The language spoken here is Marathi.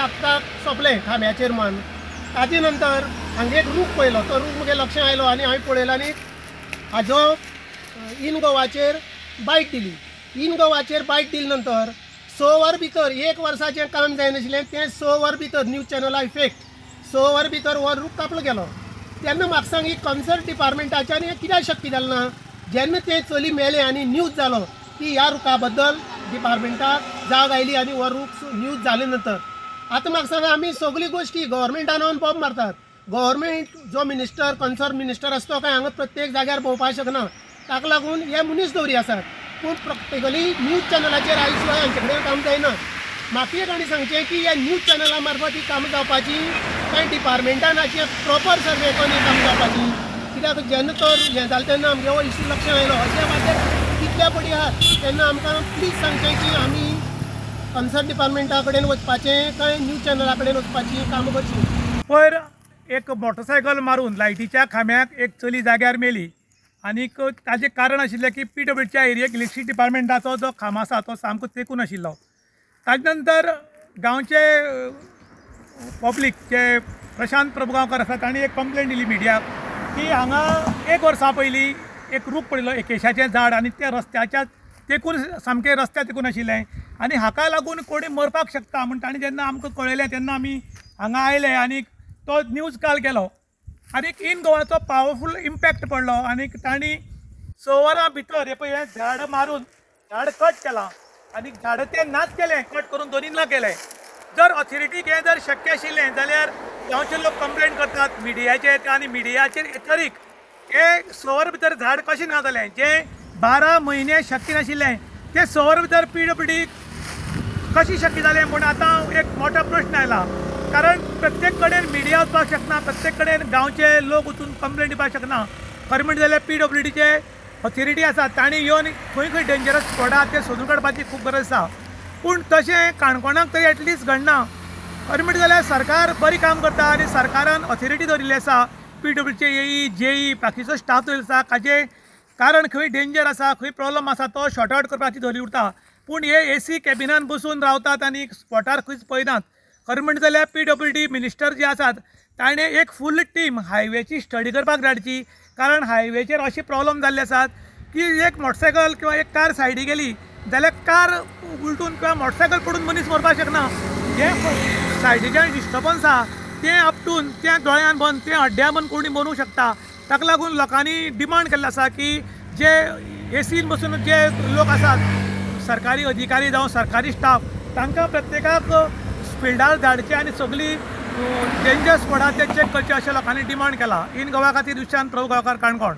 आपटाक सोंपलें खांब्याचेर मान ताजे नंतर हांगा एक रूख पळयलो तो रूख म्हगे लक्षांत आयलो आनी हांवें पळयलो आनी हाजो इन गोवाचेर बायट दिली. इन गोवाचेर बायट दिले नंतर 6 वर भितर 1 वर्साचें काम जायनाशिल्लें तें 6 वर भितर न्यूज चॅनला इफेक्ट 6 वर भितर हो रूख कापलो गेलो. तेन्ना म्हाका सांग ही कन्सर्न डिपार्टमेंटाच्यान हें कित्याक शक्य जालें ना. जेन्ना तें चली मेलें आनी न्यूज जालो की ह्या रुखा बद्दल डिपार्टमेंटाक जाग आयली आनी हो रूख न्यूज जाले नंतर आतां म्हाका सांगा आमी सगळी गोश्टी गव्हर्मेंटान ऑन बॉम्ब मारतात. गव्हर्मेंट जो मिनिस्टर कन्सर्न मिनिस्टर आसा तो काय हांगा प्रत्येक जाग्यार भोंवपाक शकना. ताका लागून हे मनीस दवरी आसात पूण प्रत्येकली न्यूज चॅनलाचेर आयज शिवाय हांचे कडेन काम जायना. म्हाका एक आनी सांगचें की ह्या न्यूज चॅनला मार्फत ही कामां जावपाची काय डिपार्टमेंटान हाची प्रॉपर सर्वे करून ही कामां जावपाची. कित्याक जेन्ना तर हें जालें तेन्ना आमगे हो इश्यू लक्षांत आयलो अशे वाटेर कितल्या पडी आहात तेन्ना आमकां प्लीज सांगचें की आमी कन्सर्न डिपार्टमेंटा कडेन वचपाचें काय न्यूज चॅनला कडेन वचपाची कामां करची. पयर एक मोटरसायकल मारून लायटीच्या खांब्याक एक चली जाग्यार मेली आनीक ताजें कारण आशिल्लें की PWDच्या एरियेक इलेक्ट्रिसिटी डिपार्टमेंटाचो जो खांब आसा तो सामको तेंकून आशिल्लो. ताजे नंतर गांवचे पब्लीक जे प्रशांत प्रभुगांवकर आसा तांणी एक कंप्लेंट दिली मिडियाक की हांगा 1 वर्सा पयलीं एक रूख पडलो एकेशाचें झाड आनी त्या रस्त्याच्या तेंकून सामकें रस्त्याक तेंकून आशिल्लें आनी हाका लागून कोणी मरपाक शकता म्हूण ताणें जेन्ना आमकां कळयलें तेन्ना आमी हांगा आयले आनी तो न्यूज काल केलो आनीक इन गोवाचो पावरफूल इम्पॅक्ट पडलो आनीक तांणी 6 वरां भितर हे पळय हें झाड मारून झाड कट केलां आनी झाड तें नाच केलें कट करून दोनी ना केलें. जर ऑथॉरिटीक हें जर शक्य आशिल्लें जाल्यार गांवचे लोक कंप्लेंट करतात मिडियाचेर आनी मिडियाचेर एथरीक हे 6 वरां भितर झाड कशें ना जालें जें 12 म्हयने शक्य नाशिल्लें तें 6 वरां भितर PWD कशी शक्य जालें म्हूण आतां एक मोठो प्रश्न आयला. कारण प्रत्येक कडेन मिडिया वचपाक शकना प्रत्येक कडेन गांवचे लोक वचून कंप्लेंट दिवपाक शकना. खरें म्हणलें जाल्यार PWDचे ऑथॉरिटी आसा तांणी येवन खंय खंय डेंजरस स्पॉट आसा ते सोदून काडपाची खूब गरज आसा. पूण तशें काणकोणाक तरी एटलिस्ट घडना. खरें म्हणलें जाल्यार सरकार बरी काम करता आनी सरकारान ऑथॉरिटी दवरिल्ली आसा PWDचे AE JE बाकीचो स्टाफ दवरिल्लो आसा हाजें कारण खंय डेंजर आसा खंय प्रॉब्लम आसा तो शॉर्ट आउट करपाची दवरी उरता. पूण हे AC कॅबिनान बसून रावतात आनी स्पॉटार खंयच पळयनात. खरें म्हणलें जाल्यार PWD मिनिस्टर जे आसात ताणें एक फूल टीम हायवेची स्टडी करपाक धाडची. कारण हायवेचेर अशे प्रॉब्लम जाल्ले आसात की एक मोटरसायकल किंवा एक कार सायडीक गेली जाल्यार कार उलटून किंवा मोटरसायकल पडून मनीस मरपाक शकना. जे सायडीच्यान डिस्टर्बन्स आसा तें आपटून तें दोळ्यान बंद तें हड्ड्या बंद कोणी मरूंक शकता. ताका लागून लोकांनी डिमांड केल्लें आसा की जे एसीन बसून जे लोक आसात सरकारी अधिकारी जावं सरकारी स्टाफ तांकां प्रत्येकाक फिल्डार धाडचे आनी सगळी डेंजर स्पॉटार ते चॅक करचे अशें लोकांनी डिमांड केला. इन गोवा खातीर विशांत प्रभुगांवकार काणकोण.